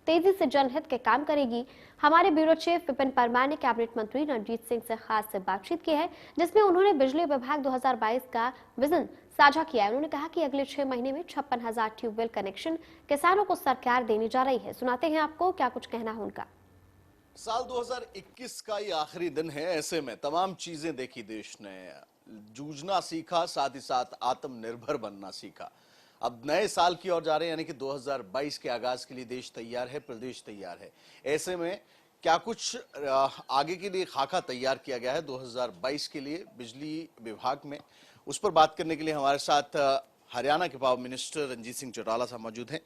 तेजी से जनहित के काम करेगी। हमारे ब्यूरो चीफ विपिन परमार ने कैबिनेट मंत्री रणजीत सिंह से खास बातचीत की है, जिसमें उन्होंने बिजली विभाग 2022 का विजन साझा किया है। उन्होंने कहा कि अगले 6 महीने में 56,000 ट्यूबवेल कनेक्शन किसानों को सरकार देने जा रही है। सुनाते हैं आपको क्या कुछ कहना है उनका। साल 2021 का ये आखिरी दिन है। ऐसे में तमाम चीजें देखी देश ने, जूझना सीखा, साथ ही साथ आत्मनिर्भर बनना सीखा। अब नए साल की ओर जा रहे हैं, यानी कि 2022 के आगाज के लिए देश तैयार है, प्रदेश तैयार है। ऐसे में क्या कुछ आगे के लिए खाका तैयार किया गया है 2022 के लिए बिजली विभाग में, उस पर बात करने के लिए हमारे साथ हरियाणा के पावर मिनिस्टर रंजीत सिंह चौटाला साहब मौजूद हैं।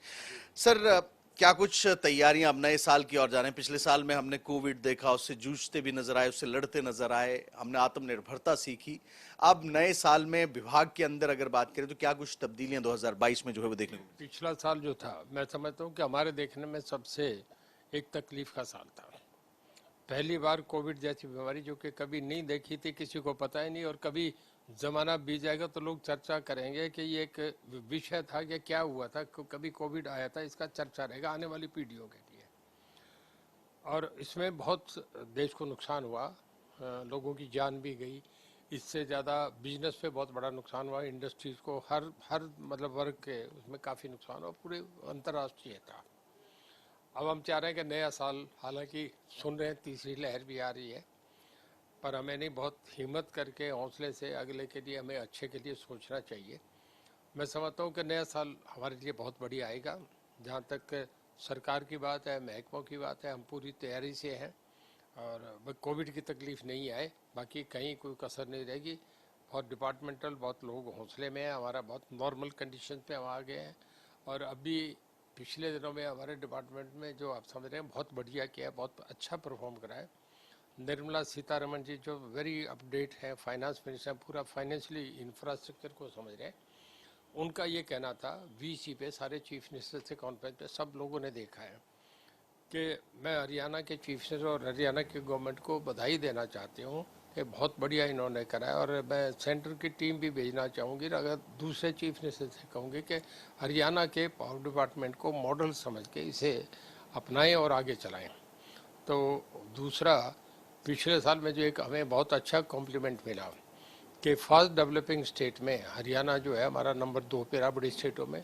सर, क्या कुछ तैयारियां अब नए साल की ओर जा रहे हैं? पिछले साल में हमने कोविड देखा, उससे जूझते भी नजर आए, उससे लड़ते नजर आए, हमने आत्मनिर्भरता सीखी। अब नए साल में विभाग के अंदर अगर बात करें तो क्या कुछ तब्दीलियां 2022 में जो है वो देखने को? पिछला साल जो था, मैं समझता हूँ कि हमारे देखने में सबसे एक तकलीफ का साल था। पहली बार कोविड जैसी बीमारी जो कि कभी नहीं देखी थी, किसी को पता ही नहीं, और कभी जमाना बीत जाएगा तो लोग चर्चा करेंगे कि ये एक विषय था कि क्या हुआ था, कभी कोविड आया था, इसका चर्चा रहेगा आने वाली पीढ़ियों के लिए। और इसमें बहुत देश को नुकसान हुआ, लोगों की जान भी गई। इससे ज़्यादा बिजनेस पे बहुत बड़ा नुकसान हुआ, इंडस्ट्रीज़ को हर मतलब वर्ग के उसमें काफ़ी नुकसान हुआ, पूरे अंतर्राष्ट्रीय था। अब हम चाह रहे हैं कि नया साल, हालांकि सुन रहे हैं तीसरी लहर भी आ रही है, पर हमें नहीं, बहुत हिम्मत करके हौसले से अगले के लिए, हमें अच्छे के लिए सोचना चाहिए। मैं समझता हूँ कि नया साल हमारे लिए बहुत बढ़िया आएगा। जहाँ तक सरकार की बात है, महकमों की बात है, हम पूरी तैयारी से हैं और कोविड की तकलीफ नहीं आए, बाकी कहीं कोई कसर नहीं रहेगी। बहुत डिपार्टमेंटल, बहुत लोग हौसले में हैं, हमारा बहुत नॉर्मल कंडीशन पे हम आ गए हैं। और अभी पिछले दिनों में हमारे डिपार्टमेंट में जो आप समझ रहे हैं बहुत बढ़िया किया है, बहुत अच्छा परफॉर्म करा है। निर्मला सीतारमण जी जो वेरी अपडेट है, फाइनेंस मिनिस्टर, पूरा फाइनेंशियली इंफ्रास्ट्रक्चर को समझ रहे हैं। उनका ये कहना था वीसी पे, सारे चीफ मिनिस्टर से कॉन्फ्रेंस पे सब लोगों ने देखा है कि मैं हरियाणा के चीफ मिनिस्टर और हरियाणा की गवर्नमेंट को बधाई देना चाहती हूँ कि बहुत बढ़िया इन्होंने करा है। और मैं सेंटर की टीम भी भेजना चाहूँगी, अगर दूसरे चीफ मिनिस्टर से कहूँगी कि हरियाणा के पावर डिपार्टमेंट को मॉडल समझ के इसे अपनाएं और आगे चलाएं। तो दूसरा, पिछले साल में जो एक हमें बहुत अच्छा कॉम्प्लीमेंट मिला कि फास्ट डेवलपिंग स्टेट में हरियाणा जो है हमारा नंबर 2 पे रहा बड़ी स्टेटों में।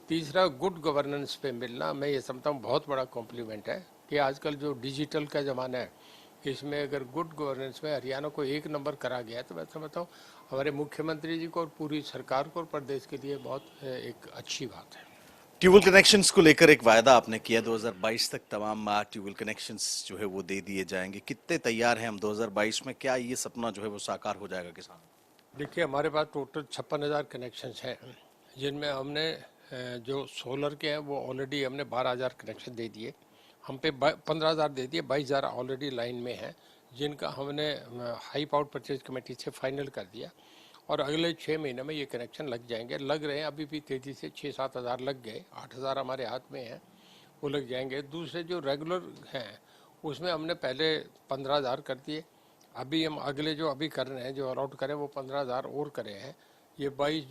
तीसरा, गुड गवर्नेंस पे मिलना, मैं ये समझता हूँ बहुत बड़ा कॉम्प्लीमेंट है कि आजकल जो डिजिटल का ज़माना है, इसमें अगर गुड गवर्नेंस में हरियाणा को 1 नंबर करा गया है तो मैं समझता हूँ हमारे मुख्यमंत्री जी को और पूरी सरकार को और प्रदेश के लिए बहुत एक अच्छी बात है। ट्यूबवेल कनेक्शंस को लेकर एक वायदा आपने किया, 2022 तक तमाम ट्यूबवेल कनेक्शंस जो है वो दे दिए जाएंगे। कितने तैयार हैं हम 2022 में? क्या ये सपना जो है वो साकार हो जाएगा किसान? देखिए, हमारे पास टोटल 56,000 कनेक्शंस हैं, जिनमें हमने जो सोलर के हैं वो ऑलरेडी हमने 12,000 कनेक्शन दे दिए, हम पे 15,000 दे दिए, 22,000 ऑलरेडी लाइन में हैं, जिनका हमने हाई पावर परचेज कमेटी से फाइनल कर दिया। और अगले 6 महीने में ये कनेक्शन लग जाएंगे, लग रहे हैं अभी भी तेज़ी से, 6-7 हज़ार लग गए, 8,000 हमारे हाथ में हैं, वो लग जाएंगे। दूसरे जो रेगुलर हैं उसमें हमने पहले 15,000 कर दिए, अभी हम अगले जो अभी कर रहे हैं, जो अलॉट करें वो 15,000 और करे हैं, ये 22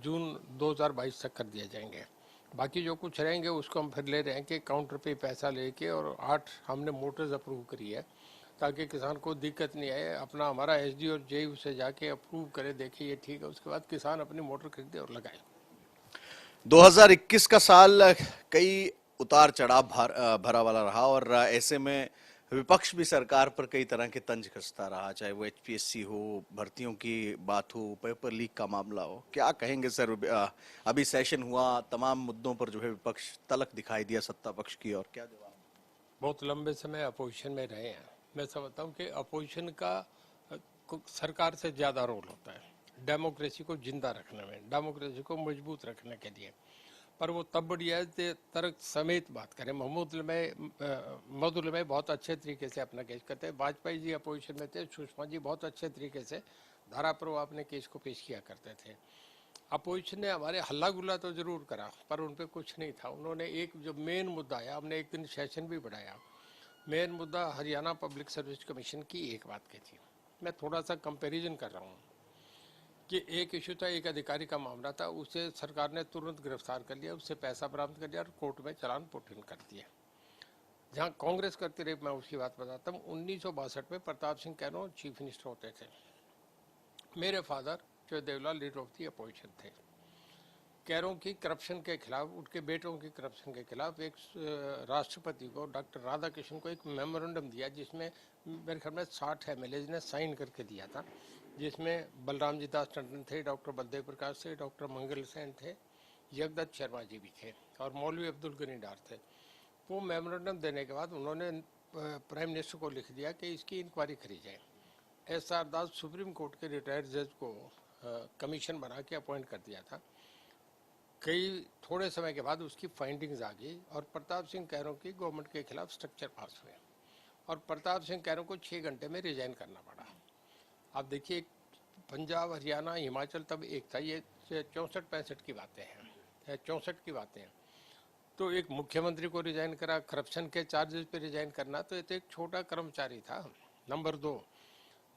जून 2022 तक कर दिए जाएंगे। बाकी जो कुछ रहेंगे उसको हम फिर ले रहे हैं कि काउंटर पे पैसा लेके, और 8 हमने मोटर्स अप्रूव करी है ताकि किसान को दिक्कत नहीं आए। अपना हमारा एसडी और जेयू से जाके अप्रूव करे, देखे ये ठीक है, उसके बाद किसान अपनी मोटर खरीदे और लगाए। 2021 का साल कई उतार चढ़ाव भरा वाला रहा, और ऐसे में विपक्ष भी सरकार पर कई तरह के तंज कसता रहा, चाहे वो एचपीएससी हो, भर्तियों की बात हो, पेपर लीक का मामला हो। क्या कहेंगे सर? अभी सेशन हुआ, तमाम मुद्दों पर जो है विपक्ष तलक दिखाई दिया सत्ता पक्ष की, और क्या जवाब? बहुत लंबे समय अपोजिशन में रहे हैं, मैं समझता हूँ कि अपोजिशन का सरकार से ज़्यादा रोल होता है डेमोक्रेसी को जिंदा रखने में, डेमोक्रेसी को मजबूत रखने के लिए। पर वो तब बढ़िया है कि तर्क समेत बात करें। मधुल में बहुत अच्छे तरीके से अपना केस करते हैं, वाजपेयी जी अपोजिशन में थे, सुषमा जी बहुत अच्छे तरीके से धारा पर वो अपने केस को पेश किया करते थे। अपोजिशन ने हमारे हल्ला गुल्ला तो जरूर करा, पर उन पर कुछ नहीं था। उन्होंने एक जो मेन मुद्दा आया, हमने एक दिन सेशन भी बढ़ाया, मेन मुद्दा हरियाणा पब्लिक सर्विस कमीशन की एक बात की थी। मैं थोड़ा सा कंपैरिजन कर रहा हूँ कि एक इशू था, एक अधिकारी का मामला था, उसे सरकार ने तुरंत गिरफ्तार कर लिया, उससे पैसा बरामद कर लिया और कोर्ट में चालान पुट इन कर दिया। जहाँ कांग्रेस करती रही, मैं उसकी बात बताता हूँ। 1962 में प्रताप सिंह कैरों चीफ मिनिस्टर होते थे। मेरे फादर जो Devlal leader of the opposition थे। कैरों की करप्शन के खिलाफ, उनके बेटों की करप्शन के खिलाफ एक राष्ट्रपति को, डॉक्टर राधाकृष्णन को एक मेमोरेंडम दिया, जिसमें मेरे ख्याल में 60 एमएलए ने साइन करके दिया था, जिसमें बलराम जी दास टंडन थे, डॉक्टर बलदेव प्रकाश थे, डॉक्टर मंगल सेन थे, जगदत्त शर्मा जी भी थे और मौलवी अब्दुल गनी डार थे। वो मेमोरेंडम देने के बाद उन्होंने प्राइम मिनिस्टर को लिख दिया कि इसकी इंक्वायरी करी जाए। एस.आर. दास सुप्रीम कोर्ट के रिटायर्ड जज को कमीशन बना के अपॉइंट कर दिया था। थोड़े समय के बाद उसकी फाइंडिंग्स आ गई और प्रताप सिंह कैरों की गवर्नमेंट के खिलाफ स्ट्रक्चर पास हुए और प्रताप सिंह कैरों को 6 घंटे में रिजाइन करना पड़ा। आप देखिए, पंजाब, हरियाणा, हिमाचल तब एक था। ये 64-65 की बातें हैं, 64 की बातें हैं। तो एक मुख्यमंत्री को रिजाइन करा, करप्शन के चार्जेस पे रिजाइन करना, तो ये तो एक छोटा कर्मचारी था। नंबर 2,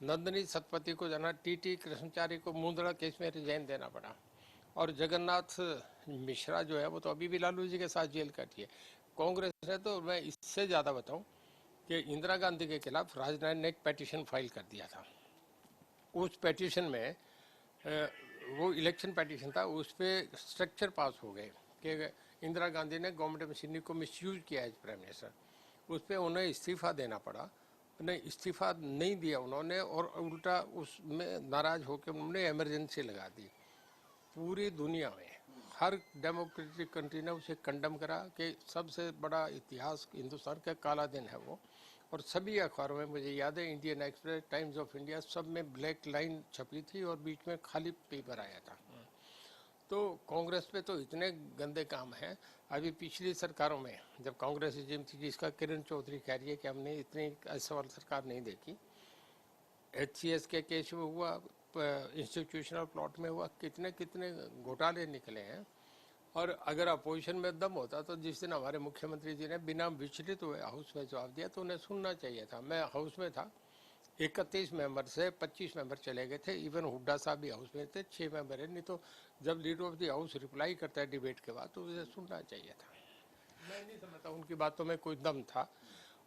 नंदनी सतपथी को जाना, टीटी कृष्णचारी को मुंदड़ा केस में रिजाइन देना पड़ा। और जगन्नाथ मिश्रा जो है वो तो अभी भी लालू जी के साथ जेल काटी है। कांग्रेस ने तो, मैं इससे ज़्यादा बताऊं कि इंदिरा गांधी के खिलाफ राजनारायण ने एक पेटिशन फाइल कर दिया था। उस पेटिशन में वो इलेक्शन पेटिशन था, उस पर स्ट्रक्चर पास हो गए कि इंदिरा गांधी ने गवर्नमेंट मशीनरी को मिसयूज किया एज प्राइम मिनिस्टर। उस पर उन्हें इस्तीफा देना पड़ा, उन्हें इस्तीफा नहीं दिया उन्होंने, और उल्टा उसमें नाराज होकर उन्होंने इमरजेंसी लगा दी। पूरी दुनिया में हर डेमोक्रेटिक कंट्री ने उसे कंडम करा कि सबसे बड़ा इतिहास हिंदुस्तान का काला दिन है वो। और सभी अखबारों में, मुझे याद है, Indian express, times of India, सब में ब्लैक लाइन छपी थी और बीच में खाली पेपर आया था। तो कांग्रेस पे तो इतने गंदे काम हैं। अभी पिछली सरकारों में जब कांग्रेस रिजीम थी, जिसका किरण चौधरी कह रही है कि हमने इतनी ऐसा वाली सरकार नहीं देखी, HCS के केस में हुआ, इंस्टीट्यूशनल प्लॉट में हुआ, कितने कितने घोटाले निकले हैं। और अगर अपोजिशन में दम होता तो जिस दिन हमारे मुख्यमंत्री जी ने बिना विचलित हुए हाउस में जवाब दिया तो उन्हें सुनना चाहिए था। मैं हाउस में था, 31 मेंबर से 25 मेंबर चले गए थे, इवन हुड्डा साहब भी हाउस में थे, 6 मेंबर है। नहीं तो जब leader of the house reply करता है डिबेट के बाद तो उसे सुनना चाहिए था। मैं नहीं समझता उनकी बातों में कोई दम था,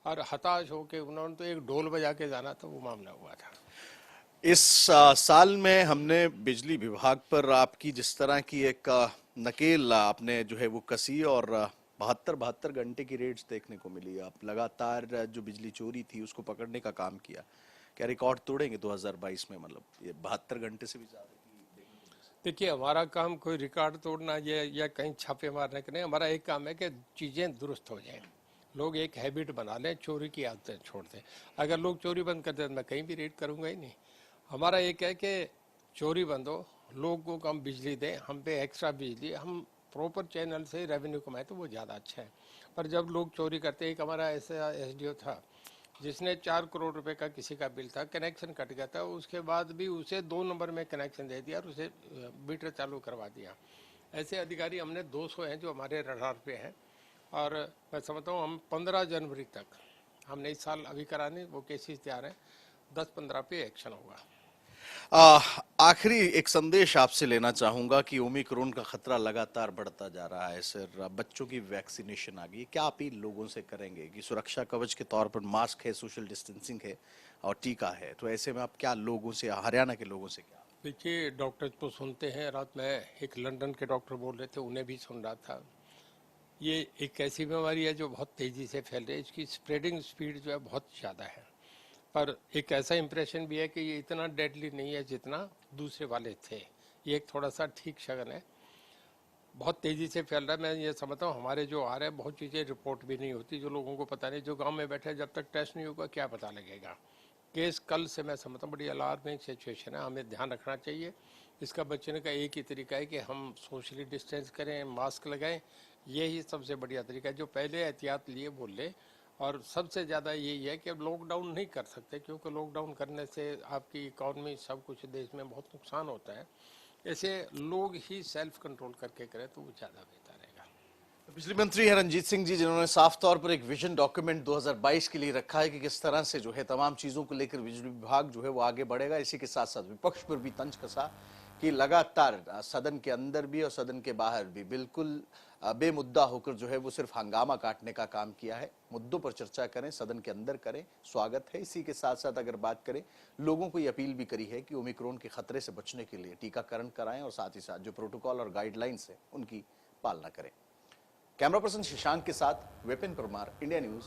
और हताश होकर उन्होंने तो एक ढोल बजा के जाना था, वो मामला हुआ था। इस साल में हमने बिजली विभाग पर आपकी जिस तरह की एक नकेल आपने जो है वो कसी, और 72 घंटे की रेड्स देखने को मिली। आप लगातार जो बिजली चोरी थी उसको पकड़ने का काम किया। क्या रिकॉर्ड तोड़ेंगे 2022 में? मतलब ये 72 घंटे से भी ज्यादा। देखिए, हमारा काम कोई रिकॉर्ड तोड़ना या कहीं छापे मारने का नहीं। हमारा एक काम है कि चीज़ें दुरुस्त हो जाएं, लोग एक हैबिट बना लें, चोरी की आदतें छोड़ दें। अगर लोग चोरी बंद कर दें तो मैं कहीं भी रेड करूंगा ही नहीं। हमारा एक है कि चोरी बंद हो, लोगों को हम बिजली दें, हम पे एक्स्ट्रा बिजली, हम प्रॉपर चैनल से रेवेन्यू कमाएं तो वो ज़्यादा अच्छा है। पर जब लोग चोरी करते हैं, एक हमारा ऐसा SDO था जिसने 4 करोड़ रुपए का किसी का बिल था, कनेक्शन कट गया था, उसके बाद भी उसे 2 नंबर में कनेक्शन दे दिया और उसे मीटर चालू करवा दिया। ऐसे अधिकारी हमने 200 हैं जो हमारे रडार पे हैं। और मैं समझता हूँ हम 15 जनवरी तक, हमने इस साल अभी कराने वो केसेस तैयार हैं, 10-15 पे एक्शन होगा। आखिरी एक संदेश आपसे लेना चाहूंगा कि ओमिक्रॉन का खतरा लगातार बढ़ता जा रहा है सर, बच्चों की वैक्सीनेशन आ गई, क्या अपील लोगों से करेंगे कि सुरक्षा कवच के तौर पर मास्क है, सोशल डिस्टेंसिंग है और टीका है, तो ऐसे में आप क्या लोगों से, हरियाणा के लोगों से क्या? देखिए, डॉक्टर तो सुनते हैं, रात में एक लंदन के डॉक्टर बोल रहे थे, उन्हें भी सुन रहा था। ये एक ऐसी बीमारी है जो बहुत तेज़ी से फैल रही है, इसकी स्प्रेडिंग स्पीड जो है बहुत ज़्यादा है। पर एक ऐसा इम्प्रेशन भी है कि ये इतना डेडली नहीं है जितना दूसरे वाले थे। ये एक थोड़ा सा ठीक शगन है, बहुत तेज़ी से फैल रहा है। मैं ये समझता हूँ हमारे जो आ रहे हैं बहुत चीज़ें रिपोर्ट भी नहीं होती, जो लोगों को पता नहीं, जो गांव में बैठे जब तक टेस्ट नहीं होगा क्या पता लगेगा। केस कल से मैं समझता हूँ बड़ी अलार्मिंग सिचुएशन है, हमें ध्यान रखना चाहिए। इसका बचने का एक ही तरीका है कि हम सोशली डिस्टेंस करें, मास्क लगाएं, यही सबसे बढ़िया तरीका है। जो पहले एहतियात लिए वो ले, और सबसे ज़्यादा यही है कि अब लॉकडाउन नहीं कर सकते, क्योंकि लॉकडाउन करने से आपकी इकॉनमी, सब कुछ देश में बहुत नुकसान होता है। ऐसे लोग ही सेल्फ कंट्रोल करके करें तो वो ज़्यादा बेहतर रहेगा। बिजली मंत्री हैं रंजीत सिंह जी, जिन्होंने साफ तौर पर एक विजन डॉक्यूमेंट 2022 के लिए रखा है कि किस तरह से जो है तमाम चीजों को लेकर बिजली विभाग जो है वो आगे बढ़ेगा। इसी के साथ साथ विपक्ष पर भी तंज कसा कि लगातार सदन के अंदर भी और सदन के बाहर भी बिल्कुल बेमुद्दा होकर जो है वो सिर्फ हंगामा काटने का काम किया है। मुद्दों पर चर्चा करें, सदन के अंदर करें, स्वागत है। इसी के साथ साथ अगर बात करें, लोगों को ये अपील भी करी है कि ओमिक्रॉन के खतरे से बचने के लिए टीकाकरण कराएं और साथ ही साथ जो प्रोटोकॉल और गाइडलाइंस है उनकी पालना करें। कैमरा पर्सन शशांक के साथ विपिन परमार, इंडिया न्यूज।